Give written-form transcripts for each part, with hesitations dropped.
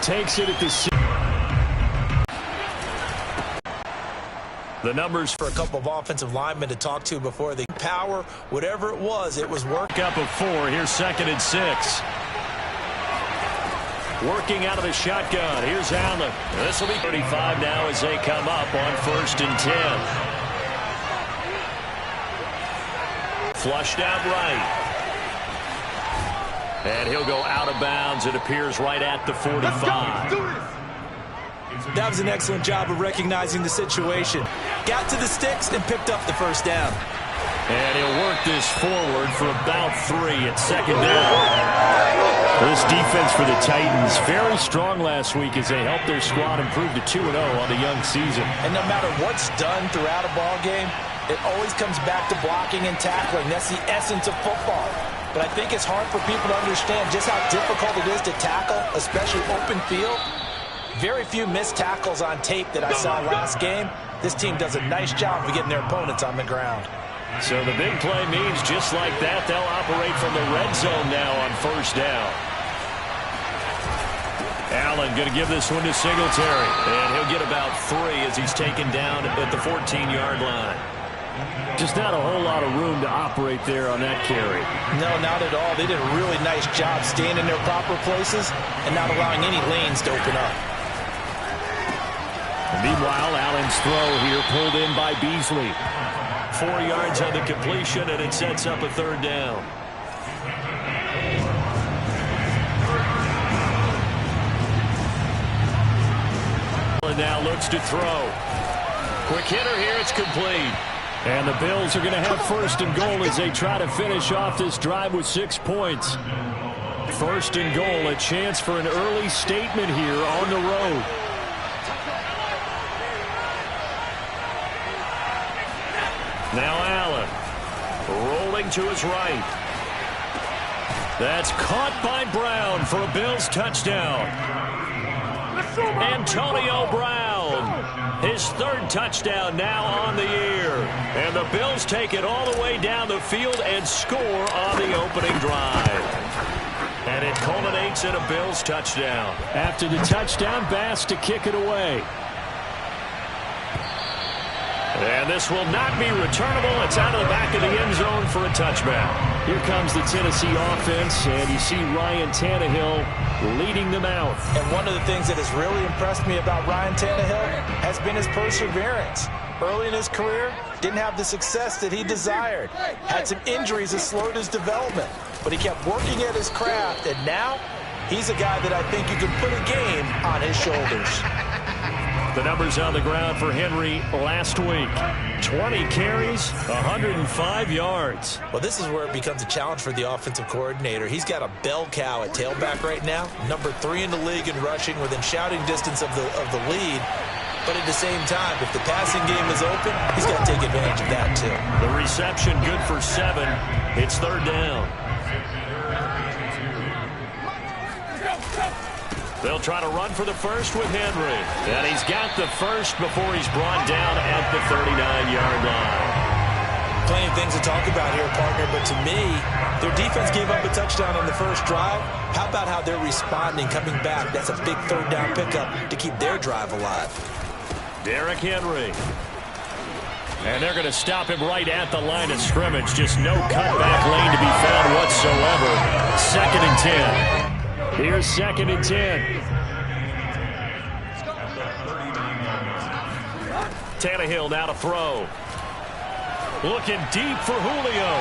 takes it at the 6. The numbers for a couple of offensive linemen to talk to before the power, whatever it was work. Up of 4. Here's 2nd and 6. Working out of the shotgun. Here's Allen. This will be 35 now as they come up on 1st and 10. Flushed out right. And he'll go out of bounds. It appears right at the 45. That was an excellent job of recognizing the situation. Got to the sticks and picked up the first down. And he'll work this forward for about 3 at 2nd down. This defense for the Titans, very strong last week as they helped their squad improve to 2-0 on the young season. And no matter what's done throughout a ball game, it always comes back to blocking and tackling. That's the essence of football. But I think it's hard for people to understand just how difficult it is to tackle, especially open field. Very few missed tackles on tape that I saw last game. This team does a nice job of getting their opponents on the ground. So the big play means just like that, they'll operate from the red zone now on 1st down. Allen going to give this one to Singletary. And he'll get about 3 as he's taken down at the 14-yard line. Just not a whole lot of room to operate there on that carry. No, not at all. They did a really nice job staying in their proper places and not allowing any lanes to open up. And meanwhile, Allen's throw here pulled in by Beasley. 4 yards on the completion, and it sets up a 3rd down. Allen now looks to throw. Quick hitter here, it's complete. And the Bills are going to have 1st and goal as they try to finish off this drive with 6 points. 1st and goal, a chance for an early statement here on the road. Now Allen, rolling to his right. That's caught by Brown for a Bills touchdown. Antonio Brown, his 3rd touchdown now on the year. And the Bills take it all the way down the field and score on the opening drive. And it culminates in a Bills touchdown. After the touchdown, Bass to kick it away. And this will not be returnable. It's out of the back of the end zone for a touchback. Here comes the Tennessee offense, and you see Ryan Tannehill leading them out. And one of the things that has really impressed me about Ryan Tannehill has been his perseverance. Early in his career, didn't have the success that he desired. Had some injuries that slowed his development. But he kept working at his craft, and now he's a guy that I think you can put a game on his shoulders. The numbers on the ground for Henry last week. 20 carries, 105 yards. Well, this is where it becomes a challenge for the offensive coordinator. He's got a bell cow at tailback right now. Number 3 in the league in rushing, within shouting distance of the lead. But at the same time, if the passing game is open, he's got to take advantage of that too. The reception good for 7. It's 3rd down. They'll try to run for the first with Henry. And he's got the first before he's brought down at the 39-yard line. Plenty of things to talk about here, partner, but to me, their defense gave up a touchdown on the first drive. How about how they're responding, coming back? That's a big 3rd down pickup to keep their drive alive. Derrick Henry. And they're going to stop him right at the line of scrimmage. Just no cutback lane to be found whatsoever. 2nd and 10. Here's 2nd and 10. Tannehill now to throw. Looking deep for Julio.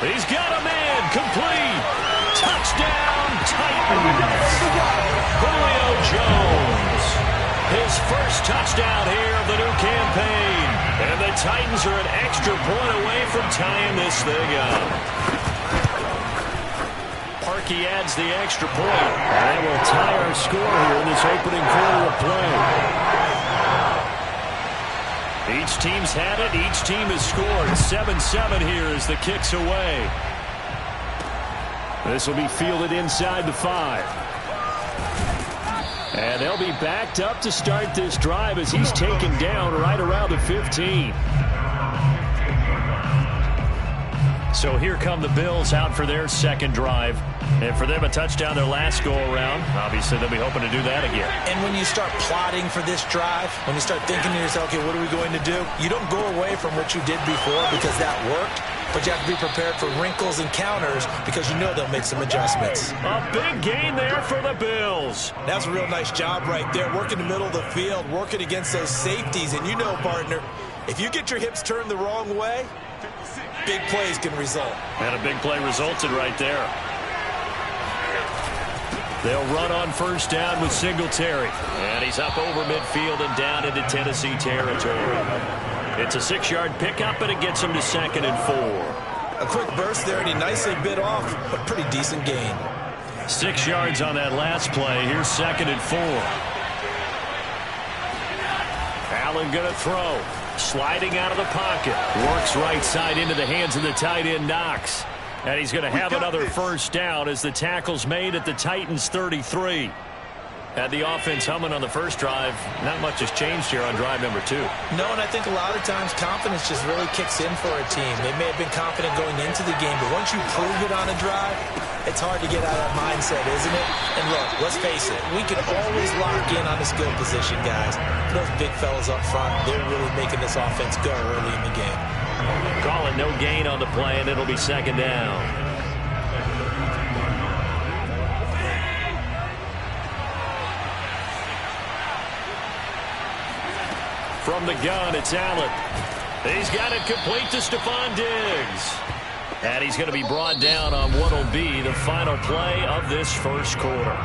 He's got a man. Complete. Touchdown, Titans. Julio Jones. His first touchdown here of the new campaign. And the Titans are an extra point away from tying this thing up. Parkey adds the extra point. And we'll tie our score here in this opening quarter of play. Each team's had it. Each team has scored. 7-7 here as the kick's away. This will be fielded inside the 5. And they'll be backed up to start this drive as he's taken down right around the 15. So here come the Bills out for their second drive. And for them, a touchdown their last go-around. Obviously, they'll be hoping to do that again. And when you start plotting for this drive, when you start thinking to yourself, okay, what are we going to do? You don't go away from what you did before because that worked. But you have to be prepared for wrinkles and counters because you know they'll make some adjustments. A big gain there for the Bills. That's a real nice job right there, working the middle of the field, working against those safeties. And you know, partner, if you get your hips turned the wrong way, big plays can result. And a big play resulted right there. They'll run on first down with Singletary. And he's up over midfield and down into Tennessee territory. It's a 6-yard pickup, and it gets him to 2nd and 4. A quick burst there, and he nicely bit off, but pretty decent gain. 6 yards on that last play. Here's 2nd and 4. Allen going to throw. Sliding out of the pocket. Works right side into the hands of the tight end, Knox. And he's going to have another first down as the tackle's made at the Titans' 33. Had the offense humming on the first drive. Not much has changed here on drive number 2. No, and I think a lot of times confidence just really kicks in for a team. They may have been confident going into the game, but once you prove it on a drive, it's hard to get out of that mindset, isn't it? And look, let's face it, we can always lock in on the skill position, guys. Those big fellas up front, they're really making this offense go early in the game. Call it no gain on the play, and it'll be 2nd down. From the gun, it's Allen. He's got it complete to Stephon Diggs. And he's going to be brought down on what will be the final play of this first quarter.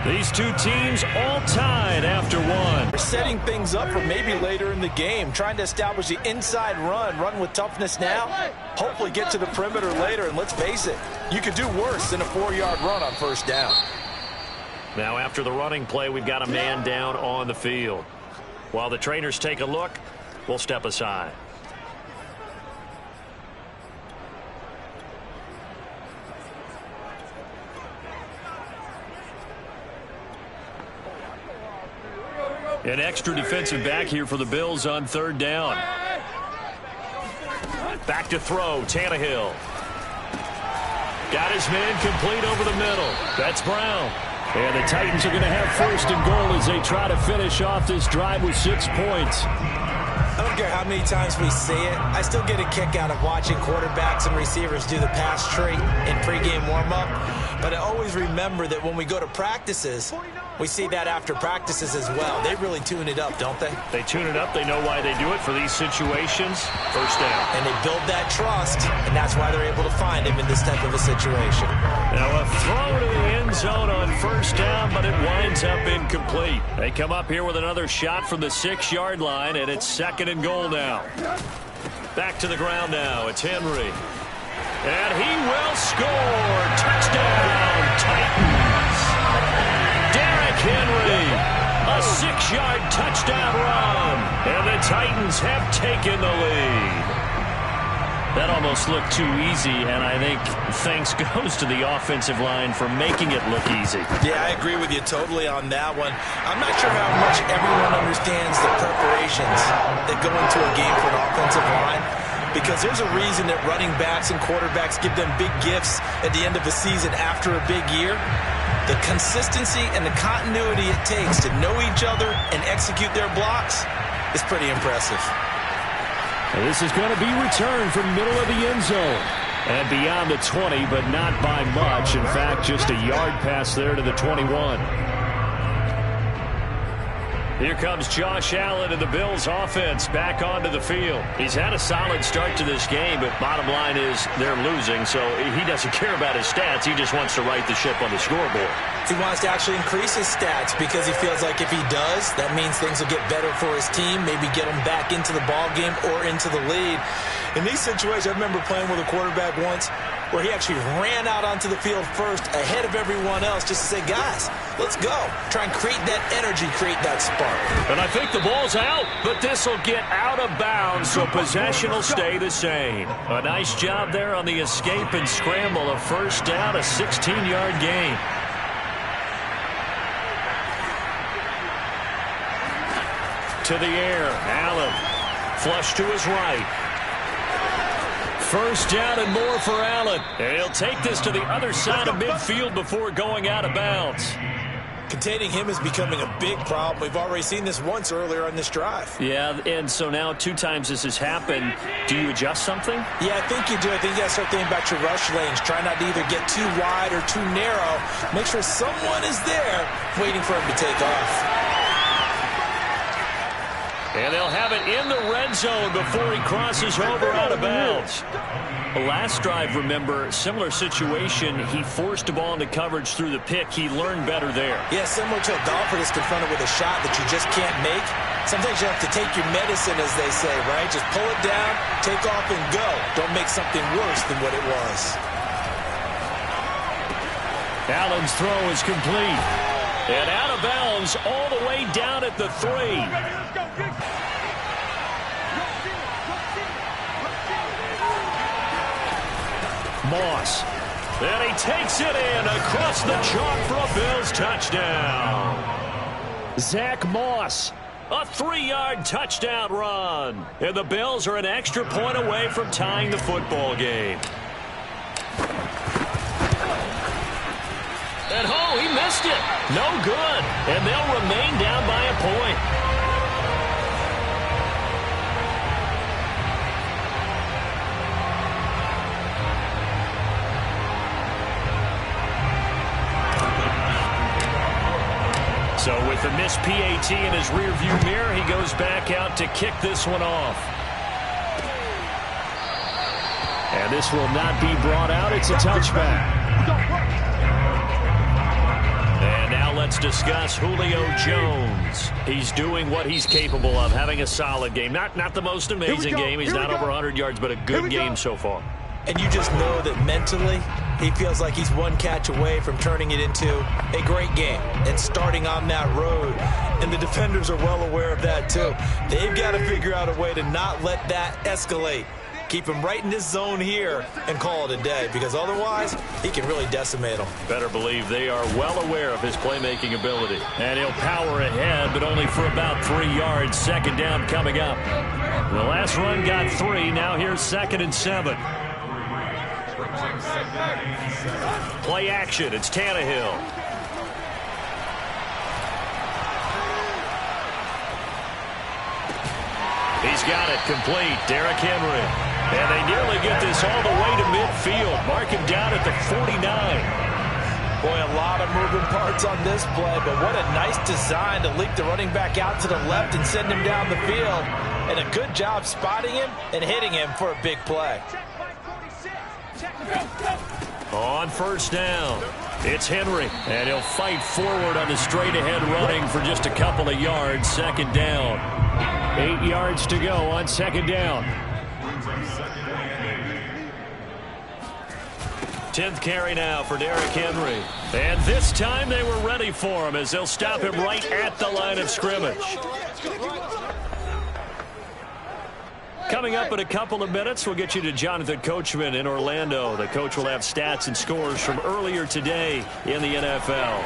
These two teams all tied after one. We're setting things up for maybe later in the game, trying to establish the inside run with toughness now, hopefully get to the perimeter later, and let's face it, you could do worse than a 4-yard run on first down. Now after the running play, we've got a man down on the field. While the trainers take a look, we'll step aside. An extra defensive back here for the Bills on 3rd down. Back to throw, Tannehill. Got his man complete over the middle. That's Brown. And the Titans are going to have 1st and goal as they try to finish off this drive with 6 points. I don't care how many times we see it. I still get a kick out of watching quarterbacks and receivers do the pass tree in pregame warm-up. But I always remember that when we go to practices, we see that after practices as well. They really tune it up, don't they? They tune it up. They know why they do it for these situations. First down. And they build that trust, and that's why they're able to find him in this type of a situation. Now a throw to the end zone on first down, but it winds up incomplete. They come up here with another shot from the 6-yard line, and it's 2nd and goal now. Back to the ground now. It's Henry. And he will score. Touchdown, Titans. Derrick Henry, a 6-yard touchdown run. And the Titans have taken the lead. That almost looked too easy, and I think thanks goes to the offensive line for making it look easy. Yeah, I agree with you totally on that one. I'm not sure how much everyone understands the preparations that go into a game for an offensive line, because there's a reason that running backs and quarterbacks give them big gifts at the end of a season after a big year. The consistency and the continuity it takes to know each other and execute their blocks is pretty impressive. And this is going to be returned from middle of the end zone. And beyond the 20, but not by much. In fact, just a yard pass there to the 21. Here comes Josh Allen and the Bills offense back onto the field. He's had a solid start to this game, but bottom line is they're losing, so he doesn't care about his stats. He just wants to right the ship on the scoreboard. He wants to actually increase his stats because he feels like if he does, that means things will get better for his team, maybe get him back into the ball game or into the lead. In these situations, I remember playing with a quarterback once where he actually ran out onto the field first ahead of everyone else just to say, guys, let's go. Try and create that energy, create that spark. And I think the ball's out, but this will get out of bounds, so possession will stay the same. A nice job there on the escape and scramble. A first down, a 16-yard gain. To the air, Allen. Flush to his right. First down and more for Allen. And he'll take this to the other side of midfield before going out of bounds. Containing him is becoming a big problem. We've already seen this once earlier on this drive. Yeah, and so now 2 times this has happened. Do you adjust something? Yeah, I think you do. I think you got to start thinking about your rush lanes. Try not to either get too wide or too narrow. Make sure someone is there waiting for him to take off. And they'll have it in the red zone before he crosses over out of bounds. The last drive, remember, similar situation. He forced a ball into coverage through the pick. He learned better there. Yeah, similar to a golfer that's confronted with a shot that you just can't make. Sometimes you have to take your medicine, as they say, right? Just pull it down, take off, and go. Don't make something worse than what it was. Allen's throw is complete. And out of bounds all the way down at the 3. Moss. And he takes it in across the chalk for a Bills touchdown. Zach Moss, a 3-yard touchdown run. And the Bills are an extra point away from tying the football game. And oh, he missed it. No good. And they'll remain down by a point. So with the missed PAT in his rearview mirror, he goes back out to kick this one off. And this will not be brought out. It's a touchback. And now let's discuss Julio Jones. He's doing what he's capable of, having a solid game. Not the most amazing game. He's not over 100 yards, but a good game so far. And you just know that mentally, he feels like he's one catch away from turning it into a great game and starting on that road. And the defenders are well aware of that, too. They've got to figure out a way to not let that escalate. Keep him right in this zone here and call it a day, because otherwise, he can really decimate them. Better believe they are well aware of his playmaking ability. And he'll power ahead, but only for about 3 yards. Second down coming up. The last run got 3. Now here's 2nd and 7. Play action. It's Tannehill. He's got it complete. Derrick Henry. And they nearly get this all the way to midfield. Mark him down at the 49. Boy, a lot of moving parts on this play, but what a nice design to leak the running back out to the left and send him down the field. And a good job spotting him and hitting him for a big play. On first down, it's Henry, and he'll fight forward on the straight-ahead running for just a couple of yards. Second down. 8 yards to go on second down. 10th carry now for Derrick Henry. And this time they were ready for him as they'll stop him right at the line of scrimmage. Coming up in a couple of minutes, we'll get you to Jonathan Coachman in Orlando. The coach will have stats and scores from earlier today in the NFL.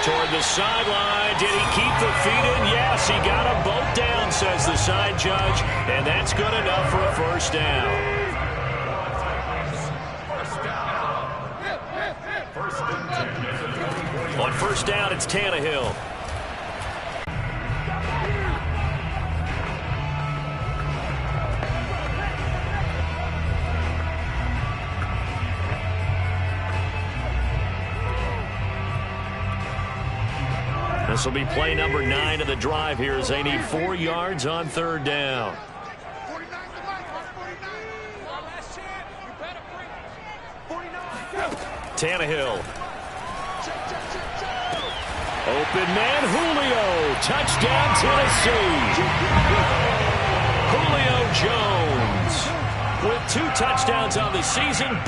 Toward the sideline. Did he keep the feet in? Yes, he got them both down, says the side judge. And that's good enough for a first down. On first down, it's Tannehill. This will be play number 9 of the drive here as they need 4 yards on third down. Tannehill. Open man, Julio. Touchdown, Tennessee. Julio Jones with 2 touchdowns on the season.